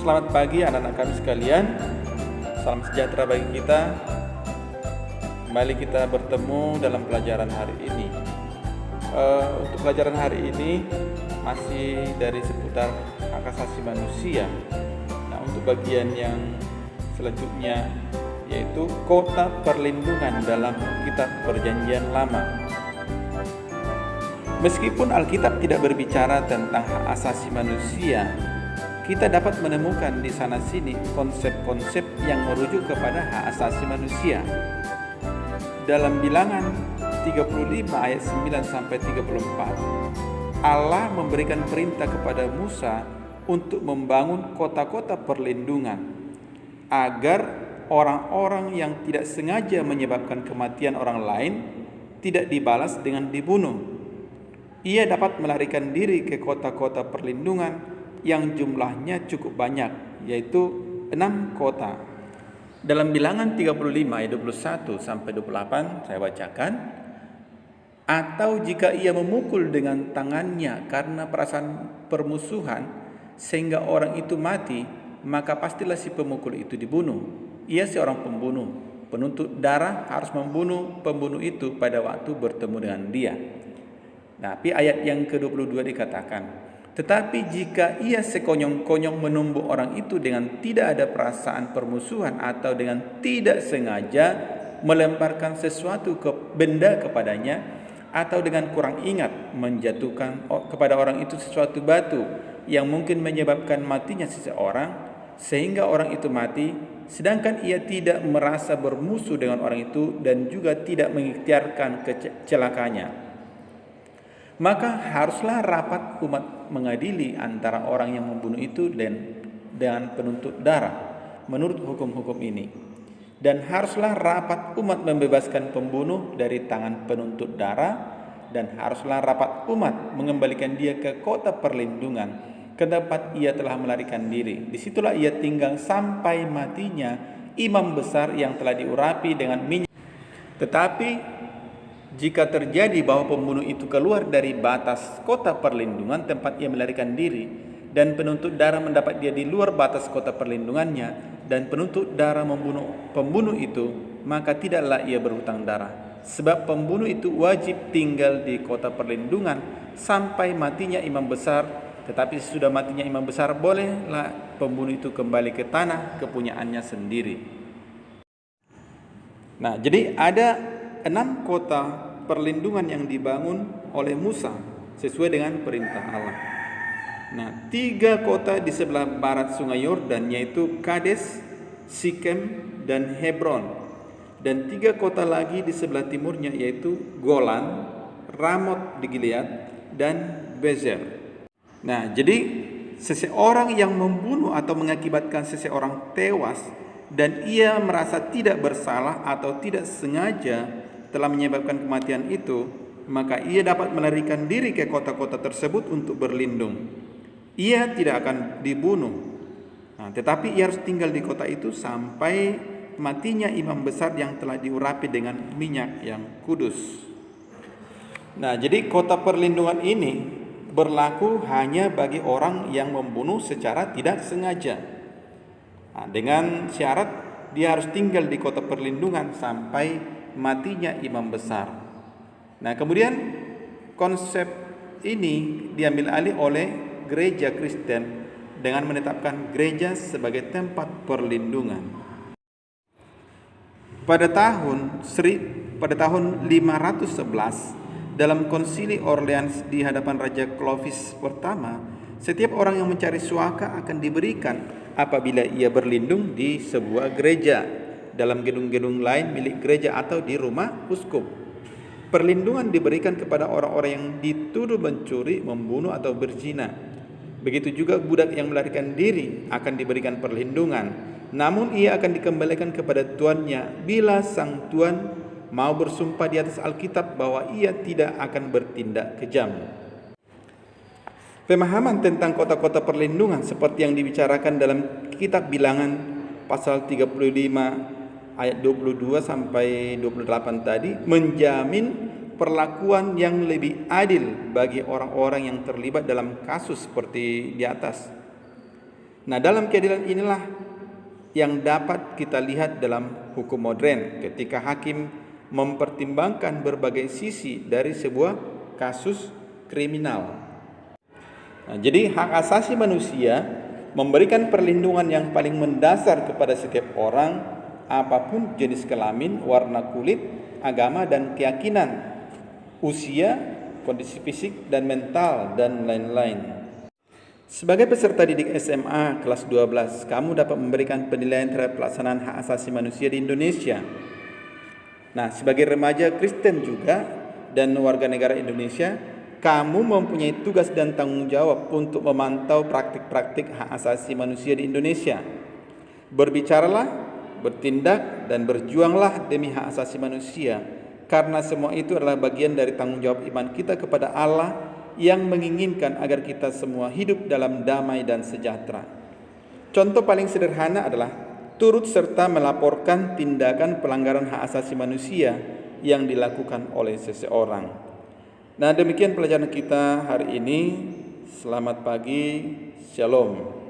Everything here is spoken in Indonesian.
Selamat pagi anak-anak kami sekalian. Salam sejahtera bagi kita. Kembali kita bertemu dalam pelajaran hari ini. Untuk pelajaran hari ini masih dari seputar hak asasi manusia. Nah, untuk bagian yang selanjutnya yaitu kota perlindungan dalam kitab Perjanjian Lama. Meskipun Alkitab tidak berbicara tentang hak asasi manusia, kita dapat menemukan di sana-sini konsep-konsep yang merujuk kepada hak asasi manusia. Dalam Bilangan 35 ayat 9 sampai 34, Allah memberikan perintah kepada Musa untuk membangun kota-kota perlindungan agar orang-orang yang tidak sengaja menyebabkan kematian orang lain tidak dibalas dengan dibunuh. Ia dapat melarikan diri ke kota-kota perlindungan yang jumlahnya cukup banyak, yaitu 6 kota. Dalam Bilangan 35 ayat 21 sampai 28 saya bacakan, atau jika ia memukul dengan tangannya karena perasaan permusuhan sehingga orang itu mati, maka pastilah si pemukul itu dibunuh. Ia seorang pembunuh. Penuntut darah harus membunuh pembunuh itu pada waktu bertemu dengan dia. Tapi ayat yang ke-22 dikatakan, tetapi jika ia sekonyong-konyong menumbuk orang itu dengan tidak ada perasaan permusuhan atau dengan tidak sengaja melemparkan sesuatu benda kepadanya, atau dengan kurang ingat menjatuhkan kepada orang itu sesuatu batu yang mungkin menyebabkan matinya seseorang sehingga orang itu mati, sedangkan ia tidak merasa bermusuh dengan orang itu dan juga tidak mengikhtiarkan celakanya, maka haruslah rapat umat mengadili antara orang yang membunuh itu dan penuntut darah menurut hukum-hukum ini. Dan haruslah rapat umat membebaskan pembunuh dari tangan penuntut darah, dan haruslah rapat umat mengembalikan dia ke kota perlindungan, ke tempat ia telah melarikan diri. Disitulah ia tinggal sampai matinya imam besar yang telah diurapi dengan minyak. Tetapi jika terjadi bahwa pembunuh itu keluar dari batas kota perlindungan tempat ia melarikan diri, dan penuntut darah mendapat dia di luar batas kota perlindungannya, dan penuntut darah membunuh pembunuh itu, maka tidaklah ia berhutang darah. Sebab pembunuh itu wajib tinggal di kota perlindungan sampai matinya imam besar. Tetapi sesudah matinya imam besar, bolehlah pembunuh itu kembali ke tanah kepunyaannya sendiri. Nah, jadi ada 6 kota perlindungan yang dibangun oleh Musa sesuai dengan perintah Allah. Nah, 3 kota di sebelah barat sungai Yordan, yaitu Kades, Sikem, dan Hebron. Dan 3 kota lagi di sebelah timurnya, yaitu Golan, Ramot di Gilead, dan Bezer. Nah, jadi seseorang yang membunuh atau mengakibatkan seseorang tewas dan ia merasa tidak bersalah atau tidak sengaja telah menyebabkan kematian itu, maka ia dapat melarikan diri ke kota-kota tersebut untuk berlindung. Ia tidak akan dibunuh, tetapi ia harus tinggal di kota itu sampai matinya imam besar yang telah diurapi dengan minyak yang kudus. Nah, jadi kota perlindungan ini berlaku hanya bagi orang yang membunuh secara tidak sengaja. Dengan syarat dia harus tinggal di kota perlindungan sampai matinya imam besar. Nah, kemudian konsep ini diambil alih oleh gereja Kristen dengan menetapkan gereja sebagai tempat perlindungan. Pada tahun 511 dalam konsili Orleans di hadapan Raja Clovis pertama, setiap orang yang mencari suaka akan diberikan apabila ia berlindung di sebuah gereja, dalam gedung-gedung lain milik gereja atau di rumah uskup. Perlindungan diberikan kepada orang-orang yang dituduh mencuri, membunuh atau berzina. Begitu juga budak yang melarikan diri akan diberikan perlindungan, namun ia akan dikembalikan kepada tuannya bila sang tuan mau bersumpah di atas Alkitab bahwa ia tidak akan bertindak kejam. Pemahaman tentang kota-kota perlindungan seperti yang dibicarakan dalam kitab Bilangan pasal 35 ayat 22 sampai 28 tadi menjamin perlakuan yang lebih adil bagi orang-orang yang terlibat dalam kasus seperti di atas. Nah, dalam keadilan inilah yang dapat kita lihat dalam hukum modern ketika hakim mempertimbangkan berbagai sisi dari sebuah kasus kriminal. Nah, jadi hak asasi manusia memberikan perlindungan yang paling mendasar kepada setiap orang, apapun jenis kelamin, warna kulit, agama dan keyakinan, usia, kondisi fisik dan mental, dan lain-lain. Sebagai peserta didik SMA kelas 12, kamu dapat memberikan penilaian terhadap pelaksanaan hak asasi manusia di Indonesia. Nah, sebagai remaja Kristen juga dan warga negara Indonesia, kamu mempunyai tugas dan tanggung jawab untuk memantau praktik-praktik hak asasi manusia di Indonesia. Berbicaralah, bertindak, dan berjuanglah demi hak asasi manusia, karena semua itu adalah bagian dari tanggung jawab iman kita kepada Allah yang menginginkan agar kita semua hidup dalam damai dan sejahtera. Contoh paling sederhana adalah turut serta melaporkan tindakan pelanggaran hak asasi manusia yang dilakukan oleh seseorang. Nah, demikian pelajaran kita hari ini. Selamat pagi, Shalom.